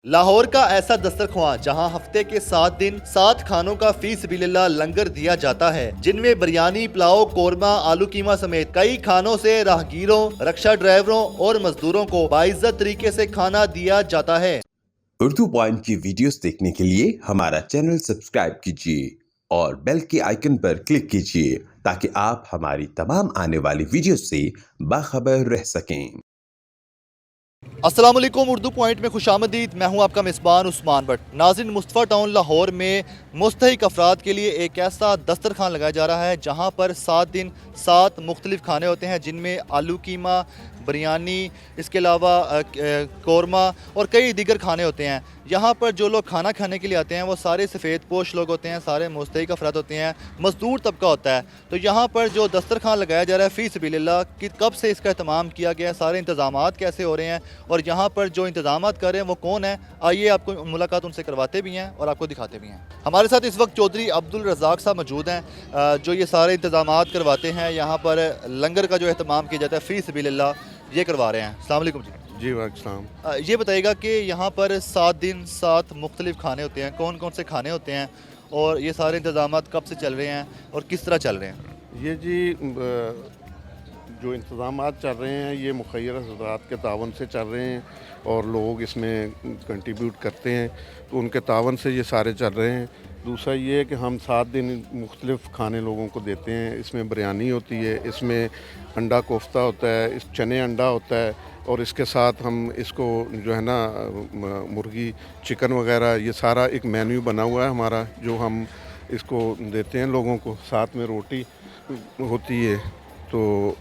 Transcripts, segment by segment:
لاہور کا ایسا دسترخوان جہاں ہفتے کے 7 دن 7 کھانوں کا فی سبیل اللہ لنگر دیا جاتا ہے، جن میں بریانی، پلاؤ، قورمہ، آلو قیمہ سمیت کئی کھانوں سے راہگیروں، رکشہ ڈرائیوروں اور مزدوروں کو باعزت طریقے سے کھانا دیا جاتا ہے۔ اردو پوائنٹ کی ویڈیوز دیکھنے کے لیے ہمارا چینل سبسکرائب کیجیے اور بیل کے آئیکن پر کلک کیجیے تاکہ آپ ہماری تمام آنے والی ویڈیوز سے باخبر رہ سکیں۔ السلام علیکم، اردو پوائنٹ میں خوش آمدید۔ میں ہوں آپ کا میزبان عثمان بٹ۔ ناظرین، مصطفیٰ ٹاؤن لاہور میں مستحق افراد کے لیے ایک ایسا دسترخوان لگایا جا رہا ہے جہاں پر 7 دن 7 مختلف کھانے ہوتے ہیں، جن میں آلو قیمہ، بریانی، اس کے علاوہ قورمہ اور کئی دیگر کھانے ہوتے ہیں۔ یہاں پر جو لوگ کھانا کھانے کے لیے آتے ہیں وہ سارے سفید پوش لوگ ہوتے ہیں، سارے مستحق افراد ہوتے ہیں، مزدور طبقہ ہوتا ہے۔ تو یہاں پر جو دسترخوان لگایا جا رہا ہے فی سبیل اللہ کہ کب سے اس کا اہتمام کیا گیا ہے، سارے انتظامات کیسے ہو رہے ہیں اور یہاں پر جو انتظامات کر رہے ہیں وہ کون ہیں، آئیے آپ کو ملاقات ان سے کرواتے بھی ہیں اور آپ کو دکھاتے بھی ہیں۔ ہمارے ساتھ اس وقت چودھری عبدالرزاق صاحب موجود ہیں جو یہ سارے انتظامات کرواتے ہیں، یہاں پر لنگر کا جو اہتمام کیا جاتا ہے فی سبیل اللہ یہ کروا رہے ہیں۔ السلام علیکم جی۔ جی وعلیکم السلام۔ یہ بتائیے گا کہ یہاں پر 7 دن 7 مختلف کھانے ہوتے ہیں، کون کون سے کھانے ہوتے ہیں اور یہ سارے انتظامات کب سے چل رہے ہیں اور کس طرح چل رہے ہیں؟ یہ جی جو انتظامات چل رہے ہیں یہ مخیر حضرات کے تعاون سے چل رہے ہیں اور لوگ اس میں کنٹریبیوٹ کرتے ہیں، تو ان کے تعاون سے یہ سارے چل رہے ہیں۔ دوسرا یہ ہے کہ ہم 7 دن مختلف کھانے لوگوں کو دیتے ہیں۔ اس میں بریانی ہوتی ہے، اس میں انڈا کوفتہ ہوتا ہے، اس چنے انڈا ہوتا ہے اور اس کے ساتھ ہم اس کو جو ہے نا مرغی، چکن وغیرہ، یہ سارا ایک مینیو بنا ہوا ہے ہمارا جو ہم اس کو دیتے ہیں لوگوں کو۔ ساتھ میں روٹی ہوتی ہے۔ تو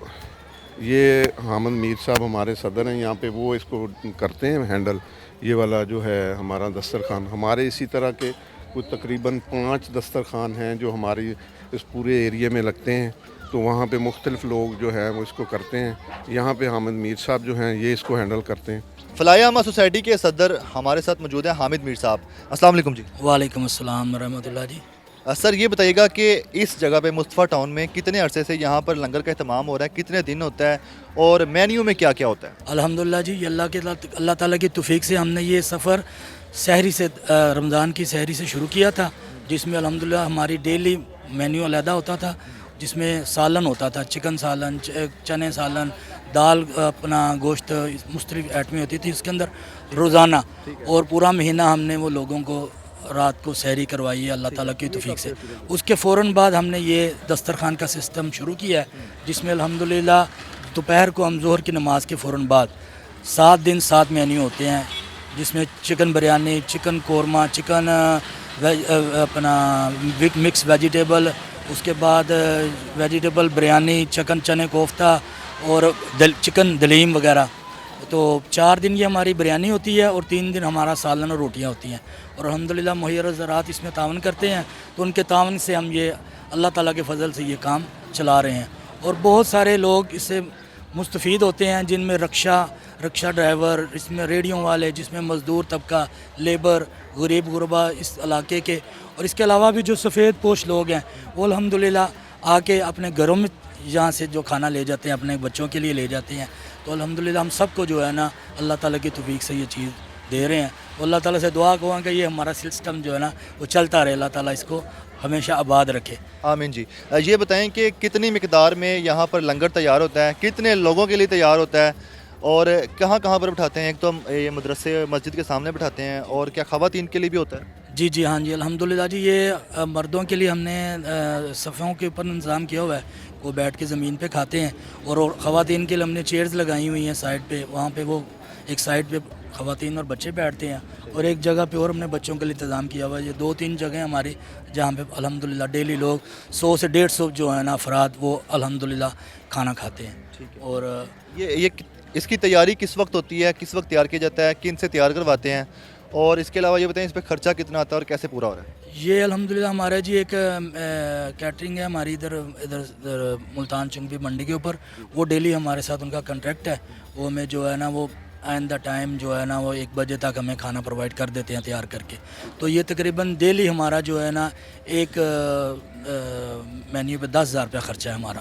یہ حامد میر صاحب ہمارے صدر ہیں یہاں پہ، وہ اس کو کرتے ہیں ہینڈل۔ یہ والا جو ہے ہمارا دسترخوان، ہمارے اسی طرح کے کچھ تقریباً 5 دسترخوان ہیں جو ہماری اس پورے ایریے میں لگتے ہیں، تو وہاں پہ مختلف لوگ جو ہیں وہ اس کو کرتے ہیں۔ یہاں پہ حامد میر صاحب جو ہیں یہ اس کو ہینڈل کرتے ہیں۔ فلاح عامہ سوسائٹی کے صدر ہمارے ساتھ موجود ہیں حامد میر صاحب۔ السلام علیکم جی۔ وعلیکم السلام ورحمۃ اللہ جی۔ سر یہ بتائیے گا کہ اس جگہ پہ مصطفیٰ ٹاؤن میں کتنے عرصے سے یہاں پر لنگر کا اہتمام ہو رہا ہے، کتنے دن ہوتا ہے اور مینیو میں کیا کیا ہوتا ہے؟ الحمدللہ جی، یہ اللہ تعالیٰ کی توفیق سے ہم نے یہ سفر سحری سے رمضان کی سحری سے شروع کیا تھا، جس میں الحمدللہ ہماری ڈیلی مینیو علیحدہ ہوتا تھا، جس میں سالن ہوتا تھا، چکن سالن، چنے سالن، دال، اپنا گوشت، مختلف آئٹمیں ہوتی تھی اس کے اندر روزانہ، اور پورا مہینہ ہم نے وہ لوگوں کو رات کو سحری کروائی ہے اللہ تعالیٰ کی توفیق سے۔ اس کے فوراً بعد ہم نے یہ دسترخوان کا سسٹم شروع کیا ہے، جس میں الحمدللہ دوپہر کو ہم ظہر کی نماز کے فوراً بعد 7 دن 7 مینیو ہوتے ہیں، جس میں chicken biryani, chicken korma, chicken اپنا مکس ویجیٹیبل، اس کے بعد ویجیٹیبل بریانی، چکن چنے کوفتہ اور چکن دلیم وغیرہ۔ تو 4 دن یہ ہماری بریانی ہوتی ہے اور 3 دن ہمارا سالن اور روٹیاں ہوتی ہیں، اور الحمدللہ مہیر حضرات اس میں تعاون کرتے ہیں، تو ان کے تعاون سے ہم یہ اللہ تعالیٰ کے فضل سے یہ کام چلا رہے ہیں، اور بہت سارے لوگ اس سے مستفید ہوتے ہیں، جن میں رکشہ ڈرائیور، اس میں ریڑھیوں والے، جس میں مزدور طبقہ، لیبر، غریب غربا اس علاقے کے، اور اس کے علاوہ بھی جو سفید پوش لوگ ہیں وہ الحمدللہ آ کے اپنے گھروں میں یہاں سے جو کھانا لے جاتے ہیں اپنے بچوں کے لیے لے جاتے ہیں۔ تو الحمدللہ ہم سب کو جو ہے نا اللہ تعالیٰ کی توفیق سے یہ چیز دے رہے ہیں، اور اللہ تعالیٰ سے دعا کروں کہ یہ ہمارا سسٹم جو ہے نا وہ چلتا رہے، اللہ تعالیٰ اس کو ہمیشہ آباد رکھے۔ آمین جی۔ یہ بتائیں کہ کتنی مقدار میں یہاں پر لنگر تیار ہوتا ہے، کتنے لوگوں کے لیے تیار ہوتا ہے اور کہاں کہاں پر بٹھاتے ہیں؟ ایک تو یہ مدرسے مسجد کے سامنے بٹھاتے ہیں، اور کیا خواتین کے لیے بھی ہوتا ہے؟ جی ہاں جی، الحمدللہ جی، یہ مردوں کے لیے ہم نے صفوں کے اوپر انتظام کیا ہوا ہے، وہ بیٹھ کے زمین پہ کھاتے ہیں، اور خواتین کے لیے ہم نے چیئرز لگائی ہوئی ہیں سائڈ پہ، وہاں پہ وہ ایک سائڈ پہ خواتین اور بچے بیٹھتے ہیں، اور ایک جگہ پہ اور ہم نے بچوں کے لیے انتظام کیا ہوا ہے۔ یہ 2-3 جگہیں ہماری جہاں پہ الحمدللہ ڈیلی لوگ 100 سے 150 جو ہے نا افراد وہ الحمدللہ کھانا کھاتے ہیں۔ اور یہ اس کی تیاری کس وقت ہوتی ہے، کس وقت تیار کیا جاتا ہے، کن سے تیار کرواتے ہیں، اور اس کے علاوہ یہ بتائیں اس پہ خرچہ کتنا آتا ہے اور کیسے پورا ہو رہا ہے؟ یہ الحمدللہ ہمارا جی ایک کیٹرنگ ہے ہماری ادھر ملتان چنگی منڈی کے اوپر، وہ ڈیلی ہمارے ساتھ ان کا کنٹریکٹ ہے، وہ ہمیں جو ہے نا وہ اینڈ دا ٹائم جو ہے نا وہ 1 بجے تک ہمیں کھانا پرووائڈ کر دیتے ہیں تیار کر کے۔ تو یہ تقریباً ڈیلی ہمارا جو ہے نا ایک مینیو پہ 10,000 روپیہ خرچہ ہے ہمارا۔